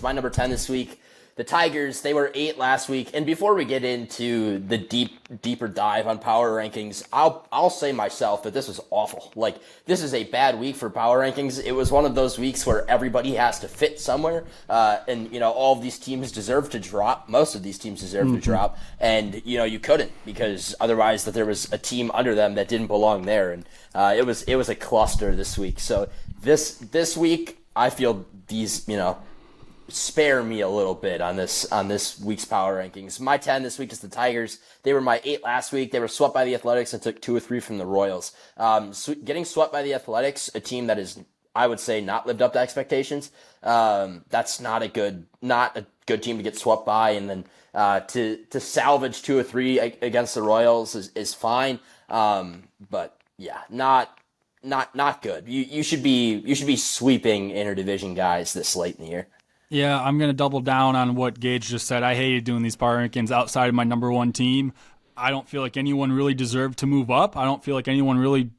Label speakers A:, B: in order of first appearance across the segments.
A: My number 10 this week, the Tigers. They were 8 last week. And before we get into the deeper dive on power rankings, I'll say myself that this was awful. Like, this is a bad week for power rankings. It was one of those weeks where everybody has to fit somewhere. And, all of these teams deserve to drop. Most of these teams deserve to drop. And, you couldn't, because otherwise that there was a team under them that didn't belong there. And it was a cluster this week. So this week, I feel these, spare me a little bit on this week's power rankings. My 10 this week is the Tigers. They were my 8 last week. They were swept by the Athletics and took 2 or 3 from the Royals. Getting swept by the Athletics, a team that is, I would say, not lived up to expectations. That's not a good team to get swept by, and then to salvage 2 or 3 against the Royals is fine. But yeah, not good. You should be sweeping interdivision guys this late in the year.
B: Yeah, I'm going to double down on what Gage just said. I hated doing these power rankings outside of my number one team. I don't feel like anyone really deserved to move up. I don't feel like anyone really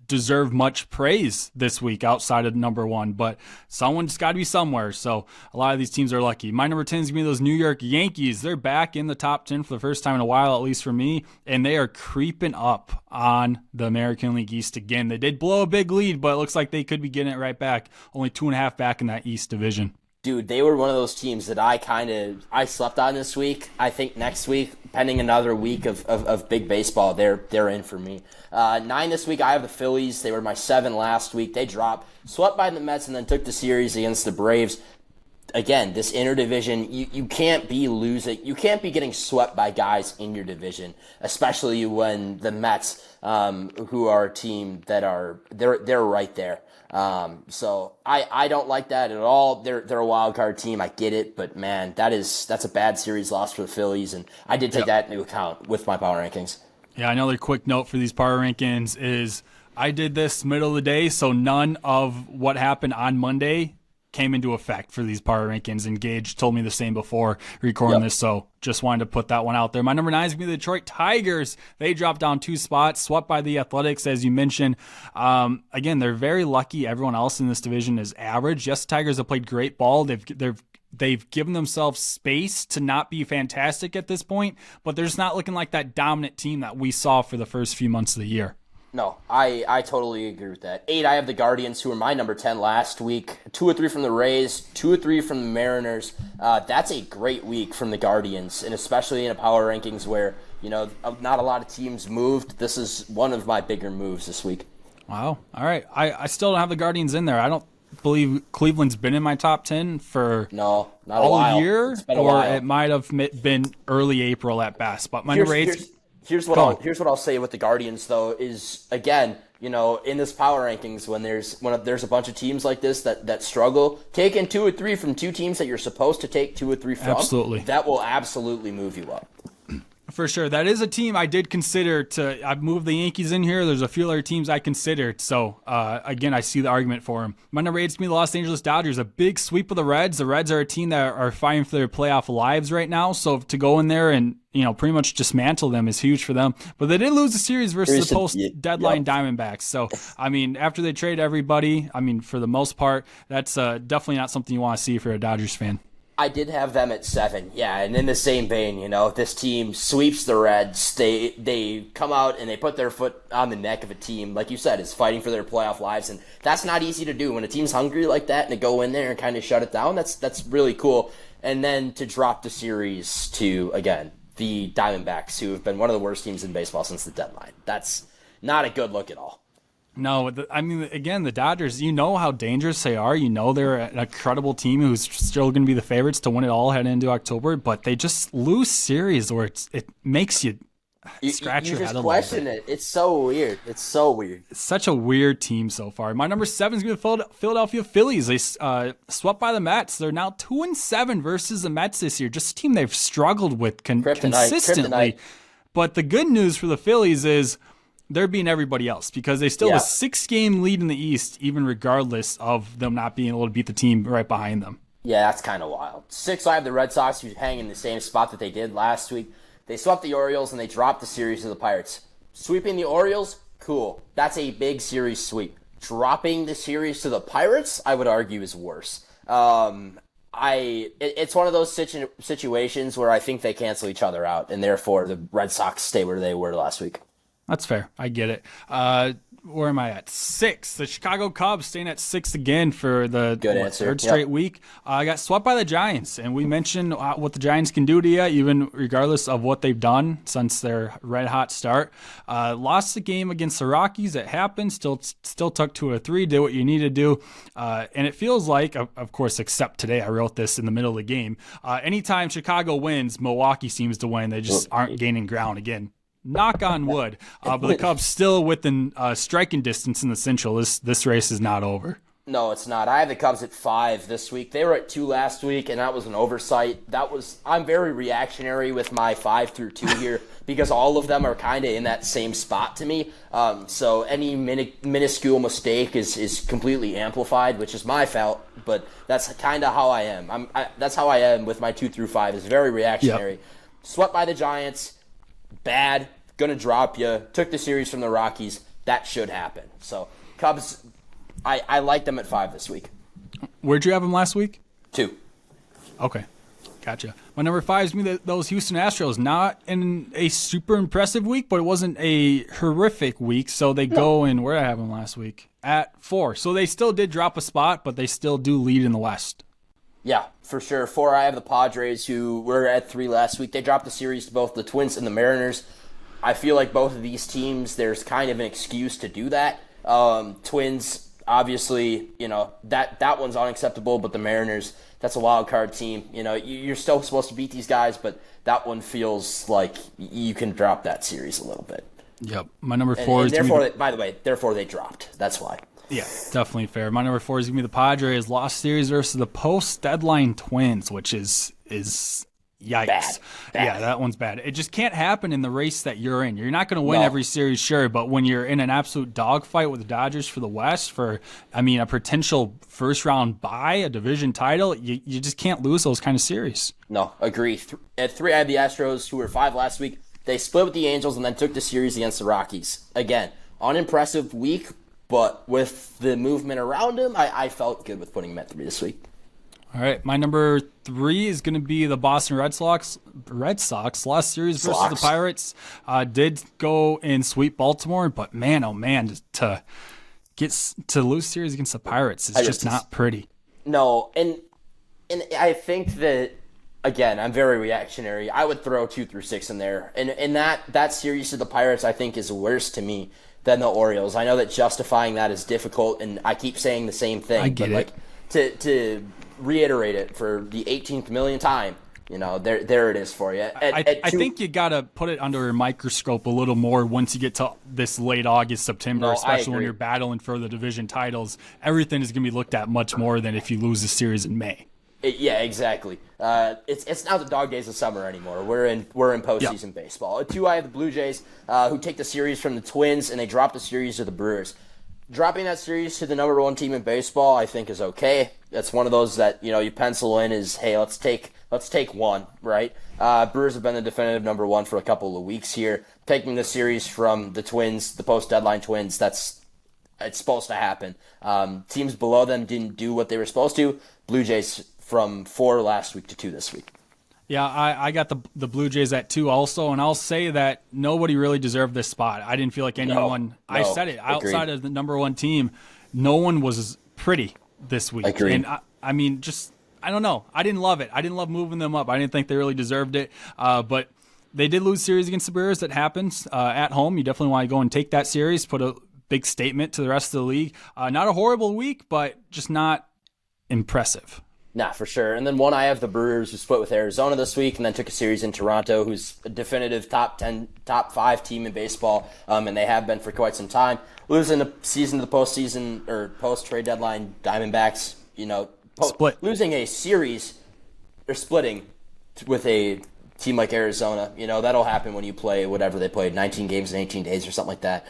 B: deserved much praise this week outside of number one, but someone's got to be somewhere. So a lot of these teams are lucky. My number 10 is going to be those New York Yankees. They're back in the top 10 for the first time in a while, at least for me, and they are creeping up on the American League East again. They did blow a big lead, but it looks like they could be getting it right back. Only 2.5 back in that East division.
A: Dude, they were one of those teams that I slept on this week. I think next week, pending another week of big baseball, they're in for me. 9 this week, I have the Phillies. They were my 7 last week. They dropped, swept by the Mets, and then took the series against the Braves. Again, this interdivision, you can't be losing. You can't be getting swept by guys in your division, especially when the Mets, who are a team that they're right there. So I don't like that at all. They're a wild card team. I get it, but man, that's a bad series loss for the Phillies, and I did take that into account with my power rankings.
B: Yeah, another quick note for these power rankings is I did this middle of the day, so none of what happened on Monday came into effect for these power rankings, and Gage told me the same before recording this, so just wanted to put that one out there. My number 9 is going to be the Detroit Tigers. They dropped down 2 spots, swept by the Athletics, as you mentioned. Again, they're very lucky. Everyone else in this division is average. Yes, the Tigers have played great ball. They've given themselves space to not be fantastic at this point, but they're just not looking like that dominant team that we saw for the first few months of the year.
A: No, I totally agree with that. 8, I have the Guardians, who were my number 10 last week. 2 or 3 from the Rays, 2 or 3 from the Mariners. That's a great week from the Guardians, and especially in a power rankings where, not a lot of teams moved. This is one of my bigger moves this week.
B: Wow. All right. I still don't have the Guardians in there. I don't believe Cleveland's been in my top 10 for
A: not a
B: all
A: while.
B: year, or it might have been early April at best. But my number 8.
A: Here's what I'll say with the Guardians, though, is, again, in this power rankings, when there's a bunch of teams like this that struggle, taking 2 or 3 from 2 teams that you're supposed to take 2 or 3 from,
B: absolutely,
A: that will absolutely move you up.
B: For sure. That is a team I did consider I've moved the Yankees in here. There's a few other teams I considered. So, again, I see the argument for them. My number 8 is going to be the Los Angeles Dodgers. A big sweep of the Reds. The Reds are a team that are fighting for their playoff lives right now. So to go in there and, pretty much dismantle them is huge for them. But they did lose the series versus the post-deadline Diamondbacks. So, after they trade everybody, for the most part, that's definitely not something you want to see if you're a Dodgers fan.
A: I did have them at 7, yeah, and in the same vein, this team sweeps the Reds. They come out and they put their foot on the neck of a team, like you said, is fighting for their playoff lives, and that's not easy to do when a team's hungry like that and to go in there and kind of shut it down. That's really cool. And then to drop the series to, again, the Diamondbacks, who have been one of the worst teams in baseball since the deadline. That's not a good look at all.
B: No, again, the Dodgers, how dangerous they are. They're an incredible team who's still going to be the favorites to win it all heading into October, but they just lose series where it makes you scratch your head a little bit. You just question it.
A: It's so weird. It's
B: such a weird team so far. My number 7 is going to be the Philadelphia Phillies. They swept by the Mets. They're now 2-7 versus the Mets this year. Just a team they've struggled with consistently.
A: Kryptonite.
B: But the good news for the Phillies is they're beating everybody else because they still have a 6-game lead in the East, even regardless of them not being able to beat the team right behind them.
A: Yeah, that's kind of wild. 6, I have the Red Sox, who hang in the same spot that they did last week. They swept the Orioles, and they dropped the series to the Pirates. Sweeping the Orioles, cool. That's a big series sweep. Dropping the series to the Pirates, I would argue, is worse. It's one of those situations where I think they cancel each other out, and therefore the Red Sox stay where they were last week.
B: That's fair. I get it. Where am I at? 6. The Chicago Cubs staying at 6 again for the third straight week. I got swept by the Giants, and we mentioned what the Giants can do to you, even regardless of what they've done since their red-hot start. Lost the game against the Rockies. It happened. Still took 2 or 3, did what you need to do. And it feels like, of course, except today, I wrote this in the middle of the game, anytime Chicago wins, Milwaukee seems to win. They just aren't gaining ground again. Knock on wood. But the Cubs still within striking distance in the Central. This race is not over.
A: No, it's not. I have the Cubs at 5 this week. They were at 2 last week, and that was an oversight. I'm very reactionary with my 5 through 2 here because all of them are kind of in that same spot to me. So any minuscule mistake is completely amplified, which is my fault. But that's kind of how I am. That's how I am with my 2 through 5. Is very reactionary. Yep. Swept by the Giants. Bad, gonna drop you, took the series from the Rockies. That should happen. So Cubs, I like them at 5 this week.
B: Where'd you have them last week?
A: 2.
B: Okay, gotcha. My number 5 is me, those Houston Astros. Not in a super impressive week, but it wasn't a horrific week. So they go in, where did I have them last week? At 4. So they still did drop a spot, but they still do lead in the West.
A: Yeah, for sure. 4, I have the Padres, who were at 3 last week. They dropped the series to both the Twins and the Mariners. I feel like both of these teams, there's kind of an excuse to do that. Twins, obviously, that one's unacceptable, but the Mariners, that's a wild card team. You're still supposed to beat these guys, but that one feels like you can drop that series a little bit.
B: Yep. My number 4 is...
A: Therefore they dropped. That's why.
B: Yeah, definitely fair. My number 4 is going to be the Padres. Lost series versus the post-deadline Twins, which is yikes. Bad. Yeah, that one's bad. It just can't happen in the race that you're in. You're not going to win every series, sure, but when you're in an absolute dogfight with the Dodgers for the West, a potential first-round bye, a division title, you just can't lose those kind of series.
A: No, agree. At 3, I had the Astros, who were 5 last week. They split with the Angels and then took the series against the Rockies. Again, unimpressive week. But with the movement around him, I felt good with putting him at 3 this week.
B: All right, my number 3 is going to be the Boston Red Sox. Lost series versus the Pirates. Did go and sweep Baltimore, but man, oh man, to lose series against the Pirates is just not pretty.
A: No, and I think that, again, I'm very reactionary. I would throw 2 through 6 in there, and that series to the Pirates I think is worse to me than the Orioles. I know that justifying that is difficult, and I keep saying the same thing.
B: I get it.
A: To reiterate it for the 18th millionth time, there it is for you.
B: I think you got to put it under a microscope a little more once you get to this late August, September, especially when you're battling for the division titles. Everything is going to be looked at much more than if you lose the series in May.
A: Yeah, exactly. It's not the dog days of summer anymore. We're in postseason baseball. 2, I have the Blue Jays, who take the series from the Twins, and they drop the series to the Brewers. Dropping that series to the number 1 team in baseball, I think, is okay. That's one of those that you pencil in as, hey, let's take 1, right? Brewers have been the definitive number 1 for a couple of weeks here. Taking the series from the Twins, the post-deadline Twins, it's supposed to happen. Teams below them didn't do what they were supposed to. Blue Jays from 4 last week to 2 this week.
B: Yeah, I got the Blue Jays at 2 also, and I'll say that nobody really deserved this spot. I didn't feel like anyone. I said it,
A: agreed.
B: Outside of the number 1 team, no one was pretty this week.
A: Agreed.
B: And I don't know. I didn't love it. I didn't love moving them up. I didn't think they really deserved it. But they did lose series against the Brewers. That happens at home. You definitely want to go and take that series, put a big statement to the rest of the league. Not a horrible week, but just not impressive.
A: Nah, for sure. And then 1, I have the Brewers, who split with Arizona this week and then took a series in Toronto, who's a definitive top 10, top 5 team in baseball, and they have been for quite some time. Losing the season to the postseason or post-trade deadline Diamondbacks,
B: split.
A: Losing a series or splitting with a team like Arizona, that'll happen when you play whatever they played, 19 games in 18 days or something like that,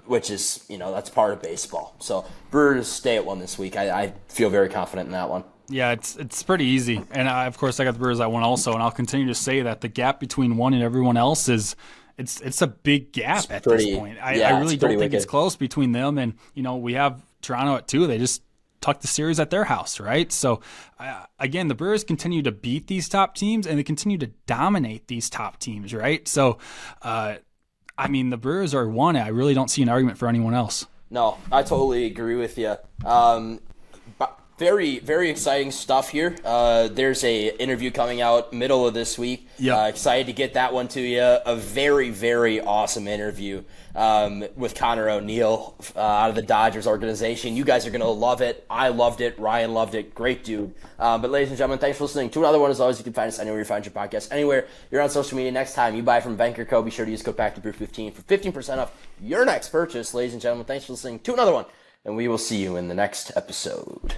A: which is, that's part of baseball. So Brewers stay at 1 this week. I feel very confident in that one.
B: Yeah, it's pretty easy. And of course, I got the Brewers at 1 also, and I'll continue to say that the gap between 1 and everyone else is it's a big gap this point. I really don't think it's close between them and we have Toronto at 2. They just tuck the series at their house, right? So, again, the Brewers continue to beat these top teams, and they continue to dominate these top teams, right? So, the Brewers are one. I really don't see an argument for anyone else.
A: No, I totally agree with you. Very, very exciting stuff here. There's a interview coming out middle of this week.
B: Yep.
A: Excited to get that one to you. A very, very awesome interview with Connor O'Neill out of the Dodgers organization. You guys are going to love it. I loved it. Ryan loved it. Great dude. But ladies and gentlemen, thanks for listening to another one. As always, you can find us anywhere you find your podcast. Anywhere you're on social media. Next time you buy from Banker Co., be sure to use code BACKTOBrew15 for 15% off your next purchase. Ladies and gentlemen, thanks for listening to another one. And we will see you in the next episode.